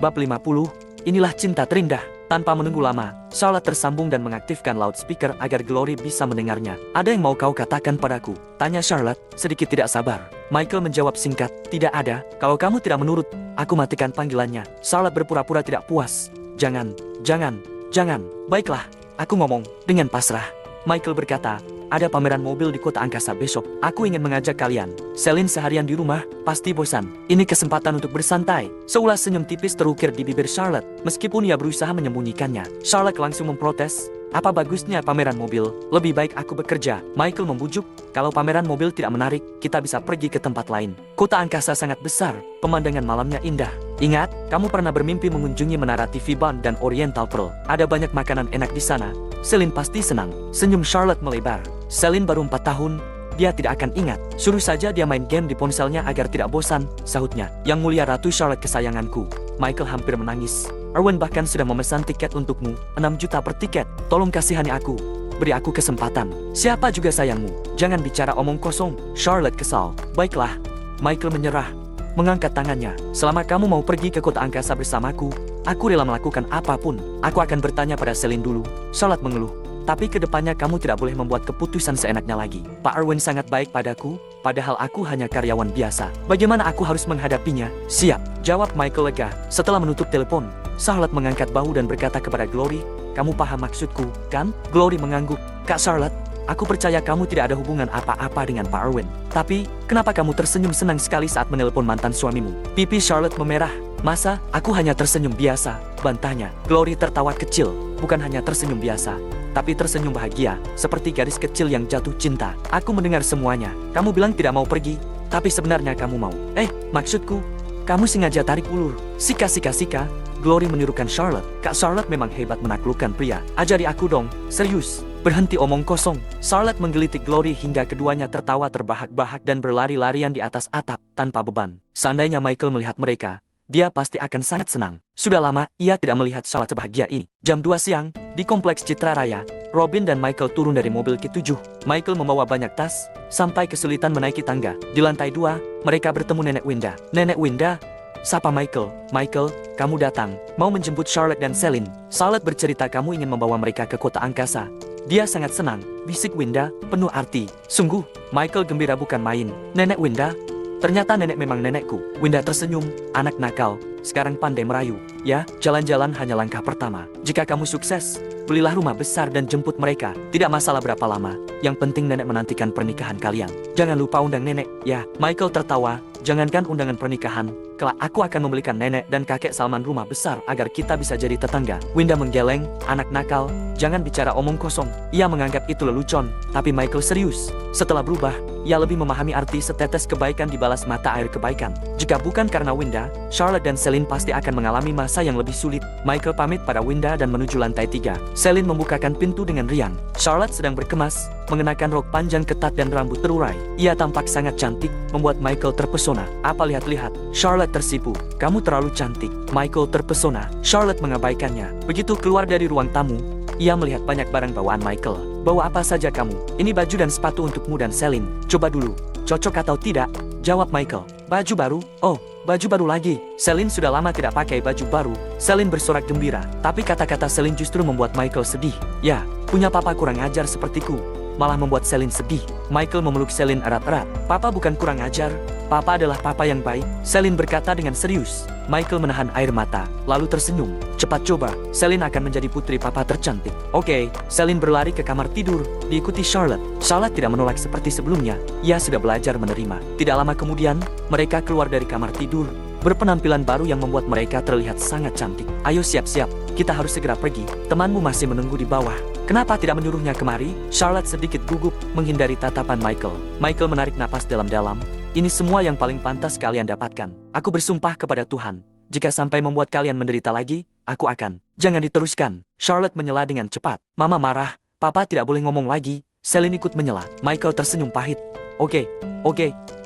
Bab 50, inilah cinta terindah. Tanpa menunggu lama, Charlotte tersambung dan mengaktifkan loudspeaker agar Glory bisa mendengarnya. Ada yang mau kau katakan padaku? Tanya Charlotte, sedikit tidak sabar. Michael menjawab singkat, tidak ada. Kalau kamu tidak menurut, aku matikan panggilannya. Charlotte berpura-pura tidak puas. Jangan. Baiklah, aku ngomong dengan pasrah. Michael berkata, ada pameran mobil di kota angkasa besok. Aku ingin mengajak kalian. Celine seharian di rumah, pasti bosan. Ini kesempatan untuk bersantai. Seulas senyum tipis terukir di bibir Charlotte, meskipun ia berusaha menyembunyikannya. Charlotte langsung memprotes. Apa bagusnya pameran mobil? Lebih baik aku bekerja. Michael membujuk, kalau pameran mobil tidak menarik, kita bisa pergi ke tempat lain. Kota angkasa sangat besar, pemandangan malamnya indah. Ingat, kamu pernah bermimpi mengunjungi menara TV Bond dan Oriental Pearl. Ada banyak makanan enak di sana. Celine pasti senang. Senyum Charlotte melebar. Celine baru 4 tahun, dia tidak akan ingat. Suruh saja dia main game di ponselnya agar tidak bosan, sahutnya. Yang mulia Ratu Charlotte kesayanganku. Michael hampir menangis. Erwin bahkan sudah memesan tiket untukmu, 6 juta per tiket. Tolong kasihani aku. Beri aku kesempatan. Siapa juga sayangmu. Jangan bicara omong kosong. Charlotte kesal. Baiklah. Michael menyerah. Mengangkat tangannya. Selama kamu mau pergi ke kota angkasa bersamaku, aku rela melakukan apapun. Aku akan bertanya pada Celine dulu. Charlotte mengeluh. Tapi kedepannya kamu tidak boleh membuat keputusan seenaknya lagi. Pak Erwin sangat baik padaku, padahal aku hanya karyawan biasa. Bagaimana aku harus menghadapinya? Siap, jawab Michael lega. Setelah menutup telepon, Charlotte mengangkat bahu dan berkata kepada Glory, kamu paham maksudku, kan? Glory mengangguk. Kak Charlotte, aku percaya kamu tidak ada hubungan apa-apa dengan Pak Erwin. Tapi, kenapa kamu tersenyum senang sekali saat menelpon mantan suamimu? Pipi Charlotte memerah. Masa, aku hanya tersenyum biasa, bantahnya. Glory tertawa kecil, bukan hanya tersenyum biasa, tapi tersenyum bahagia, seperti gadis kecil yang jatuh cinta. Aku mendengar semuanya. Kamu bilang tidak mau pergi, tapi sebenarnya kamu mau. Maksudku, kamu sengaja tarik ulur. Sika. Glory menirukan Charlotte. Kak Charlotte memang hebat menaklukkan pria. Ajari aku dong, serius. Berhenti omong kosong. Charlotte menggelitik Glory hingga keduanya tertawa terbahak-bahak dan berlari-larian di atas atap, tanpa beban. Seandainya Michael melihat mereka, dia pasti akan sangat senang. Sudah lama, ia tidak melihat Charlotte sebahagia ini. Jam 2 siang, di Kompleks Citra Raya, Robin dan Michael turun dari mobil Q7. Michael membawa banyak tas, sampai kesulitan menaiki tangga. Di lantai 2, mereka bertemu Nenek Winda. Nenek Winda, sapa Michael. Michael, kamu datang, mau menjemput Charlotte dan Celine. Charlotte bercerita kamu ingin membawa mereka ke kota angkasa. Dia sangat senang, bisik Winda, penuh arti. Sungguh, Michael gembira bukan main. Nenek Winda, ternyata nenek memang nenekku. Winda tersenyum, anak nakal, sekarang pandai merayu. Ya, jalan-jalan hanya langkah pertama. Jika kamu sukses, belilah rumah besar dan jemput mereka. Tidak masalah berapa lama, yang penting nenek menantikan pernikahan kalian. Jangan lupa undang nenek, ya. Michael tertawa, jangankan undangan pernikahan, kelak aku akan membelikan nenek dan kakek Salman rumah besar agar kita bisa jadi tetangga. Winda menggeleng, anak nakal, jangan bicara omong kosong. Ia menganggap itu lelucon, tapi Michael serius. Setelah berubah, ia lebih memahami arti setetes kebaikan dibalas mata air kebaikan. Jika bukan karena Winda, Charlotte dan Celine pasti akan mengalami masa yang lebih sulit. Michael pamit pada Winda dan menuju lantai 3. Celine membukakan pintu dengan riang. Charlotte sedang berkemas, mengenakan rok panjang ketat dan rambut terurai. Ia tampak sangat cantik, membuat Michael terpesona. Apa lihat-lihat? Charlotte tersipu. Kamu terlalu cantik. Michael terpesona. Charlotte mengabaikannya. Begitu keluar dari ruang tamu, ia melihat banyak barang bawaan Michael. Bawa apa saja kamu? Ini baju dan sepatu untukmu dan Celine. Coba dulu. Cocok atau tidak? Jawab Michael. Baju baru? Oh, baju baru lagi. Celine sudah lama tidak pakai baju baru. Celine bersorak gembira. Tapi kata-kata Celine justru membuat Michael sedih. Ya, punya papa kurang ajar sepertiku, malah membuat Celine sedih. Michael memeluk Celine erat-erat. Papa bukan kurang ajar, papa adalah papa yang baik, Celine berkata dengan serius. Michael menahan air mata, lalu tersenyum. Cepat coba, Celine akan menjadi putri papa tercantik. Oke, Celine berlari ke kamar tidur, diikuti Charlotte. Charlotte tidak menolak seperti sebelumnya, ia sudah belajar menerima. Tidak lama kemudian, mereka keluar dari kamar tidur, berpenampilan baru yang membuat mereka terlihat sangat cantik. Ayo siap-siap, kita harus segera pergi, temanmu masih menunggu di bawah. Kenapa tidak menyuruhnya kemari? Charlotte sedikit gugup, menghindari tatapan Michael. Michael menarik napas dalam-dalam. Ini semua yang paling pantas kalian dapatkan. Aku bersumpah kepada Tuhan, jika sampai membuat kalian menderita lagi, aku akan. Jangan diteruskan. Charlotte menyela dengan cepat. Mama marah, papa tidak boleh ngomong lagi. Celine ikut menyela. Michael tersenyum pahit. Oke,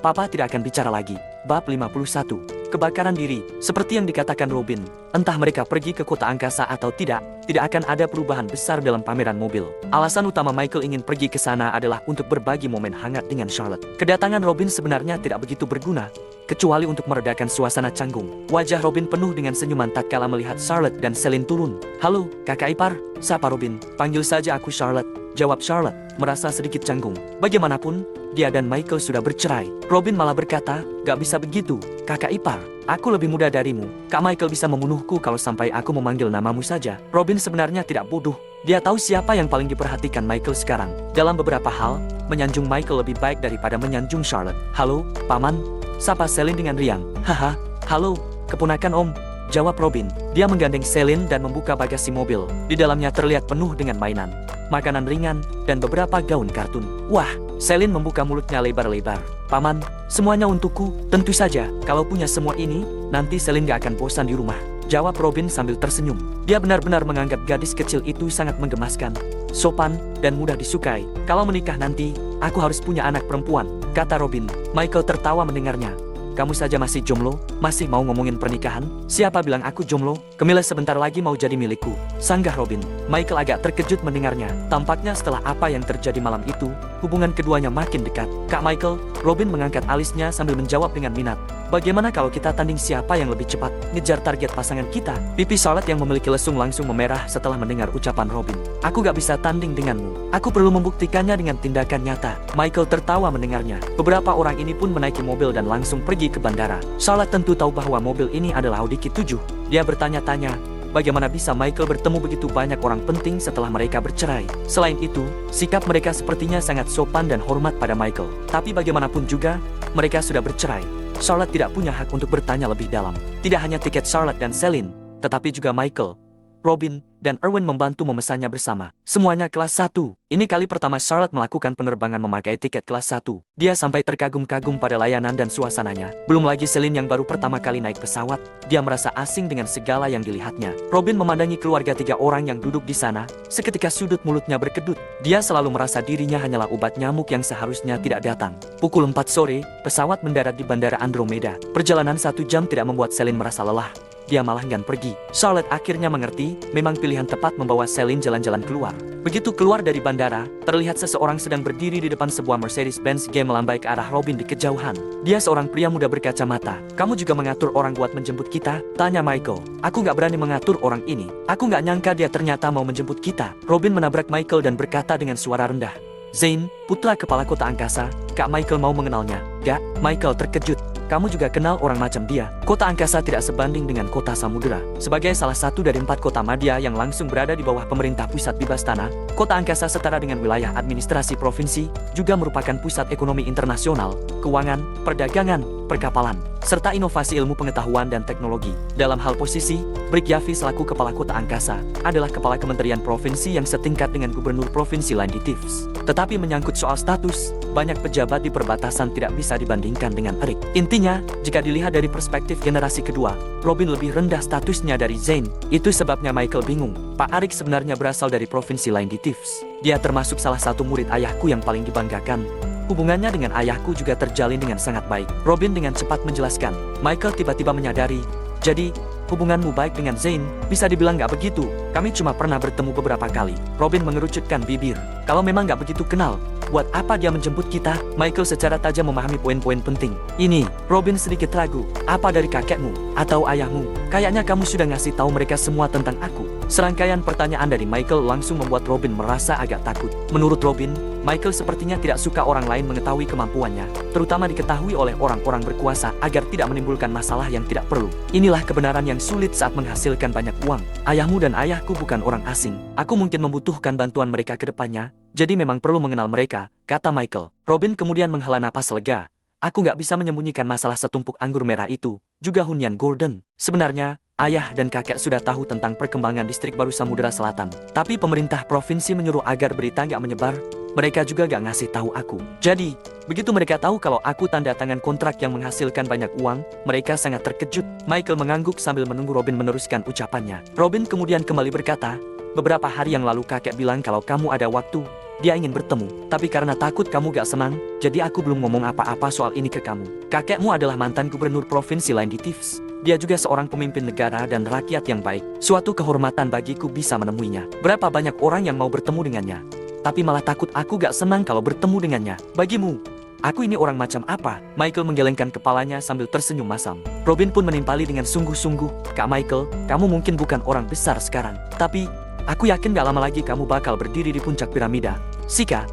papa tidak akan bicara lagi. Bab 51. kebakaran diri. Seperti yang dikatakan Robin, entah mereka pergi ke kota angkasa atau tidak akan ada perubahan besar dalam pameran mobil. Alasan utama Michael ingin pergi ke sana adalah untuk berbagi momen hangat dengan Charlotte. Kedatangan Robin sebenarnya tidak begitu berguna, kecuali untuk meredakan suasana canggung. Wajah Robin penuh dengan senyuman tatkala melihat Charlotte dan Celine turun. "Halo, kakak ipar," sapa Robin. "Panggil saja aku Charlotte," jawab Charlotte, merasa sedikit canggung. Bagaimanapun, dia dan Michael sudah bercerai. Robin malah berkata, "Gak bisa begitu, kakak ipar. Aku lebih muda darimu. Kak Michael bisa membunuhku kalau sampai aku memanggil namamu saja." Robin sebenarnya tidak bodoh. Dia tahu siapa yang paling diperhatikan Michael sekarang. Dalam beberapa hal, menyanjung Michael lebih baik daripada menyanjung Charlotte. "Halo, paman," sapa Celine dengan riang. "Haha, halo, keponakan om," jawab Robin. Dia menggandeng Celine dan membuka bagasi mobil. Di dalamnya terlihat penuh dengan mainan, makanan ringan, dan beberapa gaun kartun. "Wah," Celine membuka mulutnya lebar-lebar. "Paman, semuanya untukku." "Tentu saja, kalau punya semua ini, nanti Celine gak akan bosan di rumah," jawab Robin sambil tersenyum. Dia benar-benar menganggap gadis kecil itu sangat menggemaskan, sopan, dan mudah disukai. "Kalau menikah nanti, aku harus punya anak perempuan," kata Robin. Michael tertawa mendengarnya. "Kamu saja masih jomblo, masih mau ngomongin pernikahan? Siapa bilang aku jomblo? Camilla sebentar lagi mau jadi milikku," sanggah Robin. Michael agak terkejut mendengarnya. Tampaknya setelah apa yang terjadi malam itu, hubungan keduanya makin dekat. "Kak Michael," Robin mengangkat alisnya sambil menjawab dengan minat. "Bagaimana kalau kita tanding siapa yang lebih cepat ngejar target pasangan kita?" Pipi Charlotte yang memiliki lesung langsung memerah setelah mendengar ucapan Robin. "Aku gak bisa tanding denganmu. Aku perlu membuktikannya dengan tindakan nyata." Michael tertawa mendengarnya. Beberapa orang ini pun menaiki mobil dan langsung pergi ke bandara. Charlotte tentu tahu bahwa mobil ini adalah Audi Q7. Dia bertanya-tanya, bagaimana bisa Michael bertemu begitu banyak orang penting setelah mereka bercerai. Selain itu, sikap mereka sepertinya sangat sopan dan hormat pada Michael. Tapi bagaimanapun juga, mereka sudah bercerai. Charlotte tidak punya hak untuk bertanya lebih dalam. Tidak hanya tiket Charlotte dan Celine, tetapi juga Michael, Robin, dan Erwin membantu memesannya bersama. Semuanya kelas 1. Ini kali pertama Charlotte melakukan penerbangan memakai tiket kelas 1. Dia sampai terkagum-kagum pada layanan dan suasananya. Belum lagi Celine yang baru pertama kali naik pesawat. Dia merasa asing dengan segala yang dilihatnya. Robin memandangi keluarga 3 orang yang duduk di sana. Seketika sudut mulutnya berkedut. Dia selalu merasa dirinya hanyalah obat nyamuk yang seharusnya tidak datang. Pukul 4 sore, pesawat mendarat di Bandara Andromeda. Perjalanan 1 jam tidak membuat Celine merasa lelah. Dia malah enggan pergi. Charlotte akhirnya mengerti, memang pilihan tepat membawa Celine jalan-jalan keluar. Begitu keluar dari bandara, terlihat seseorang sedang berdiri di depan sebuah Mercedes-Benz G melambai ke arah Robin di kejauhan. Dia seorang pria muda berkacamata. "Kamu juga mengatur orang buat menjemput kita?" tanya Michael. "Aku gak berani mengatur orang ini. Aku gak nyangka dia ternyata mau menjemput kita." Robin menabrak Michael dan berkata dengan suara rendah, "Zane, putra kepala kota angkasa, Kak Michael mau mengenalnya." "Gak," Michael terkejut. "Kamu juga kenal orang macam dia?" Kota angkasa tidak sebanding dengan kota samudera. Sebagai salah satu dari 4 kota madya yang langsung berada di bawah pemerintah pusat bebas tanah, kota angkasa setara dengan wilayah administrasi provinsi, juga merupakan pusat ekonomi internasional, keuangan, perdagangan, perkapalan, serta inovasi ilmu pengetahuan dan teknologi. Dalam hal posisi, Brick Yavi selaku kepala kota angkasa adalah kepala kementerian provinsi yang setingkat dengan gubernur provinsi lain di Tivs. Tetapi menyangkut soal status, banyak pejabat di perbatasan tidak bisa dibandingkan dengan Eric. Intinya, jika dilihat dari perspektif generasi kedua, Robin lebih rendah statusnya dari Zane. Itu sebabnya Michael bingung. Pak Arik sebenarnya berasal dari provinsi lain di Tivs. Dia termasuk salah satu murid ayahku yang paling dibanggakan. Hubungannya dengan ayahku juga terjalin dengan sangat baik. Robin dengan cepat menjelaskan. Michael tiba-tiba menyadari, "Jadi, hubunganmu baik dengan Zane?" "Bisa dibilang gak begitu. Kami cuma pernah bertemu beberapa kali." Robin mengerucutkan bibir. "Kalau memang gak begitu kenal, buat apa dia menjemput kita?" Michael secara tajam memahami poin-poin penting. "Ini," Robin sedikit ragu. "Apa dari kakekmu atau ayahmu? Kayaknya kamu sudah ngasih tahu mereka semua tentang aku." Serangkaian pertanyaan dari Michael langsung membuat Robin merasa agak takut. Menurut Robin, Michael sepertinya tidak suka orang lain mengetahui kemampuannya, terutama diketahui oleh orang-orang berkuasa agar tidak menimbulkan masalah yang tidak perlu. Inilah kebenaran yang sulit saat menghasilkan banyak uang. "Ayahmu dan ayahku bukan orang asing. Aku mungkin membutuhkan bantuan mereka ke depannya, jadi memang perlu mengenal mereka," kata Michael. Robin kemudian menghela napas lega. "Aku gak bisa menyembunyikan masalah setumpuk anggur merah itu, juga hunian Gordon. Sebenarnya, ayah dan kakek sudah tahu tentang perkembangan distrik baru Samudera Selatan. Tapi pemerintah provinsi menyuruh agar berita gak menyebar. Mereka juga gak ngasih tahu aku. Jadi, begitu mereka tahu kalau aku tanda tangan kontrak yang menghasilkan banyak uang, mereka sangat terkejut." Michael mengangguk sambil menunggu Robin meneruskan ucapannya. Robin kemudian kembali berkata, Beberapa hari yang lalu kakek bilang kalau kamu ada waktu, dia ingin bertemu. Tapi karena takut kamu gak senang, jadi aku belum ngomong apa-apa soal ini ke kamu. Kakekmu adalah mantan gubernur provinsi lain di Thieves. Dia juga seorang pemimpin negara dan rakyat yang baik. Suatu kehormatan bagiku bisa menemuinya. Berapa banyak orang yang mau bertemu dengannya. Tapi malah takut aku gak senang kalau bertemu dengannya. Bagimu, aku ini orang macam apa? Michael menggelengkan kepalanya sambil tersenyum masam. Robin pun menimpali dengan sungguh-sungguh. Kak Michael, kamu mungkin bukan orang besar sekarang. Tapi, aku yakin gak lama lagi kamu bakal berdiri di puncak piramida. Sika,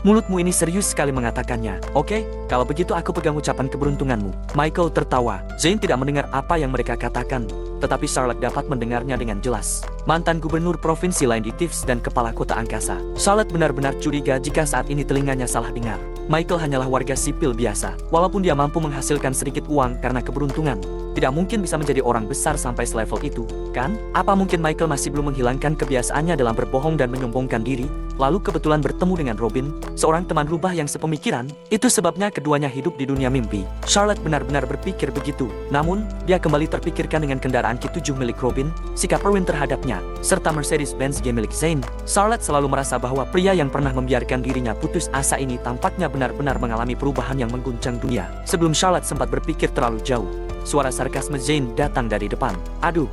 mulutmu ini serius sekali mengatakannya. Oke, kalau begitu aku pegang ucapan keberuntunganmu. Michael tertawa. Zane tidak mendengar apa yang mereka katakan, tetapi Charlotte dapat mendengarnya dengan jelas. Mantan gubernur provinsi lain di Thieves dan kepala kota angkasa. Charlotte benar-benar curiga jika saat ini telinganya salah dengar. Michael hanyalah warga sipil biasa. Walaupun dia mampu menghasilkan sedikit uang karena keberuntungan, tidak mungkin bisa menjadi orang besar sampai selevel itu, kan? Apa mungkin Michael masih belum menghilangkan kebiasaannya dalam berbohong dan menyombongkan diri? Lalu kebetulan bertemu dengan Robin, seorang teman rubah yang sepemikiran. Itu sebabnya keduanya hidup di dunia mimpi. Charlotte benar-benar berpikir begitu. Namun, dia kembali terpikirkan dengan kendaraan Q7 milik Robin, sikap Erwin terhadapnya, serta Mercedes-Benz G milik Zane. Charlotte selalu merasa bahwa pria yang pernah membiarkan dirinya putus asa ini tampaknya benar-benar mengalami perubahan yang mengguncang dunia. Sebelum Charlotte sempat berpikir terlalu jauh, suara sarkasme Zane datang dari depan. Aduh,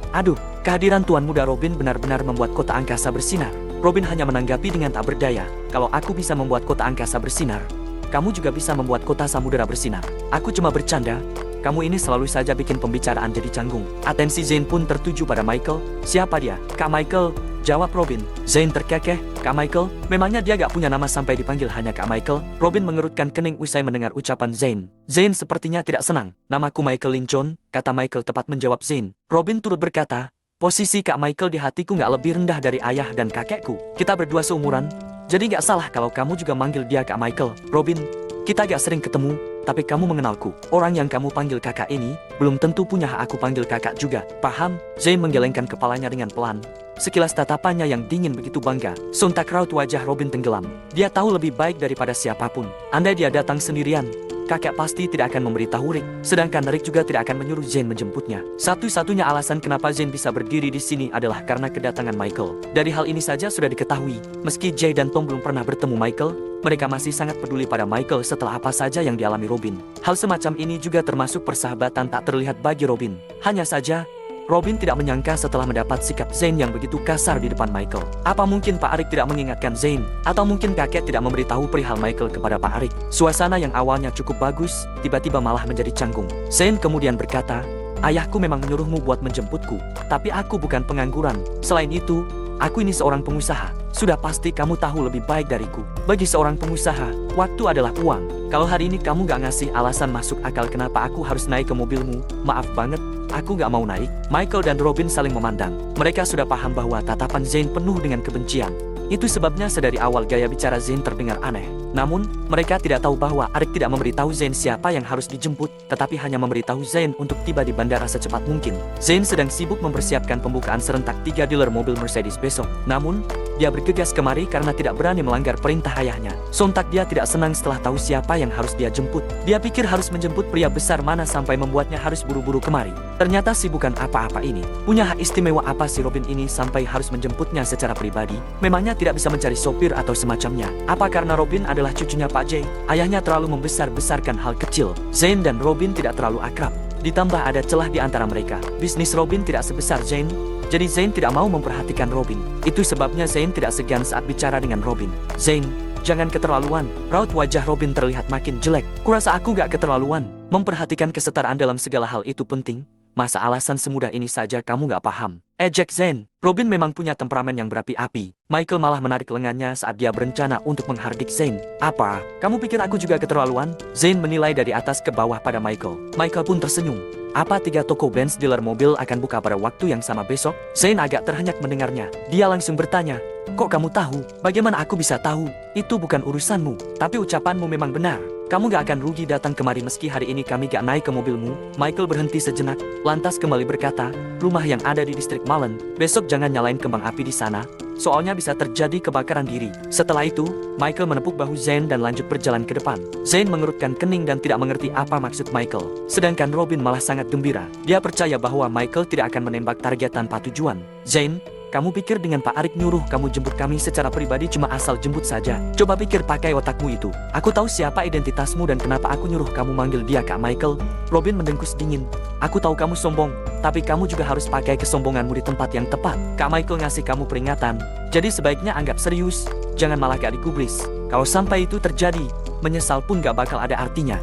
kehadiran Tuan Muda Robin benar-benar membuat kota angkasa bersinar. Robin hanya menanggapi dengan tak berdaya. Kalau aku bisa membuat kota angkasa bersinar, kamu juga bisa membuat kota samudera bersinar. Aku cuma bercanda. Kamu ini selalu saja bikin pembicaraan jadi canggung. Atensi Zane pun tertuju pada Michael. Siapa dia? Kak Michael, jawab Robin. Zane terkekeh. Kak Michael? Memangnya dia gak punya nama sampai dipanggil hanya Kak Michael? Robin mengerutkan kening usai mendengar ucapan Zane. Zane sepertinya tidak senang. Namaku Michael Lincoln, kata Michael tepat menjawab Zane. Robin turut berkata, posisi Kak Michael di hatiku gak lebih rendah dari ayah dan kakekku. Kita berdua seumuran, jadi gak salah kalau kamu juga manggil dia Kak Michael. Robin, kita gak sering ketemu, tapi kamu mengenalku. Orang yang kamu panggil kakak ini, belum tentu punya hak aku panggil kakak juga. Paham? Zane menggelengkan kepalanya dengan pelan. Sekilas tatapannya yang dingin begitu bangga. Sontak raut wajah Robin tenggelam. Dia tahu lebih baik daripada siapapun. Andai dia datang sendirian, kakek pasti tidak akan memberitahu Rick. Sedangkan Rick juga tidak akan menyuruh Zane menjemputnya. Satu-satunya alasan kenapa Zane bisa berdiri di sini adalah karena kedatangan Michael. Dari hal ini saja sudah diketahui, meski Jay dan Tom belum pernah bertemu Michael, mereka masih sangat peduli pada Michael setelah apa saja yang dialami Robin. Hal semacam ini juga termasuk persahabatan tak terlihat bagi Robin. Hanya saja, Robin tidak menyangka setelah mendapat sikap Zane yang begitu kasar di depan Michael. Apa mungkin Pak Arik tidak mengingatkan Zane? Atau mungkin kakek tidak memberitahu perihal Michael kepada Pak Arik? Suasana yang awalnya cukup bagus, tiba-tiba malah menjadi canggung. Zane kemudian berkata, ayahku memang menyuruhmu buat menjemputku, tapi aku bukan pengangguran. Selain itu, aku ini seorang pengusaha. Sudah pasti kamu tahu lebih baik dariku. Bagi seorang pengusaha, waktu adalah uang. Kalau hari ini kamu gak ngasih alasan masuk akal kenapa aku harus naik ke mobilmu, maaf banget, aku gak mau naik. Michael dan Robin saling memandang. Mereka sudah paham bahwa tatapan Zane penuh dengan kebencian. Itu sebabnya sedari awal gaya bicara Zane terdengar aneh. Namun, mereka tidak tahu bahwa Arik tidak memberitahu Zane siapa yang harus dijemput, tetapi hanya memberitahu Zane untuk tiba di bandara secepat mungkin. Zane sedang sibuk mempersiapkan pembukaan serentak 3 dealer mobil Mercedes besok. Namun, dia bergegas kemari karena tidak berani melanggar perintah ayahnya. Sontak dia tidak senang setelah tahu siapa yang harus dia jemput. Dia pikir harus menjemput pria besar mana sampai membuatnya harus buru-buru kemari. Ternyata sih bukan apa-apa ini. Punya hak istimewa apa si Robin ini sampai harus menjemputnya secara pribadi? Memangnya tidak bisa mencari sopir atau semacamnya? Apa karena Robin adalah cucunya Pak Jay? Ayahnya terlalu membesar-besarkan hal kecil. Zane dan Robin tidak terlalu akrab. Ditambah ada celah di antara mereka. Bisnis Robin tidak sebesar Zane, jadi Zane tidak mau memperhatikan Robin. Itu sebabnya Zane tidak segan saat bicara dengan Robin. Zane, jangan keterlaluan. Raut wajah Robin terlihat makin jelek. Kurasa aku gak keterlaluan. Memperhatikan kesetaraan dalam segala hal itu penting. Masa alasan semudah ini saja kamu gak paham? Ejek Zane. Robin memang punya temperamen yang berapi-api. Michael malah menarik lengannya saat dia berencana untuk menghardik Zane. Apa? Kamu pikir aku juga keterlaluan? Zane menilai dari atas ke bawah pada Michael. Michael pun tersenyum. Apa 3 toko Benz dealer mobil akan buka pada waktu yang sama besok? Zane agak terhenyak mendengarnya. Dia langsung bertanya, kok kamu tahu? Bagaimana aku bisa tahu? Itu bukan urusanmu. Tapi ucapanmu memang benar. Kamu gak akan rugi datang kemari meski hari ini kami gak naik ke mobilmu. Michael berhenti sejenak, lantas kembali berkata, rumah yang ada di distrik Mullen, besok jangan nyalain kembang api di sana, soalnya bisa terjadi kebakaran diri. Setelah itu, Michael menepuk bahu Zane dan lanjut berjalan ke depan. Zane mengerutkan kening dan tidak mengerti apa maksud Michael. Sedangkan Robin malah sangat gembira. Dia percaya bahwa Michael tidak akan menembak target tanpa tujuan. Zane, Kamu pikir dengan Pak Arik nyuruh kamu jemput kami secara pribadi cuma asal jemput saja? Coba pikir pakai otakmu itu. Aku tahu siapa identitasmu dan kenapa aku nyuruh kamu manggil dia Kak Michael. Robin mendengkus dingin. Aku tahu kamu sombong, tapi kamu juga harus pakai kesombonganmu di tempat yang tepat. Kak Michael ngasih kamu peringatan. Jadi sebaiknya anggap serius, jangan malah gak digubris. Kalau sampai itu terjadi, menyesal pun gak bakal ada artinya.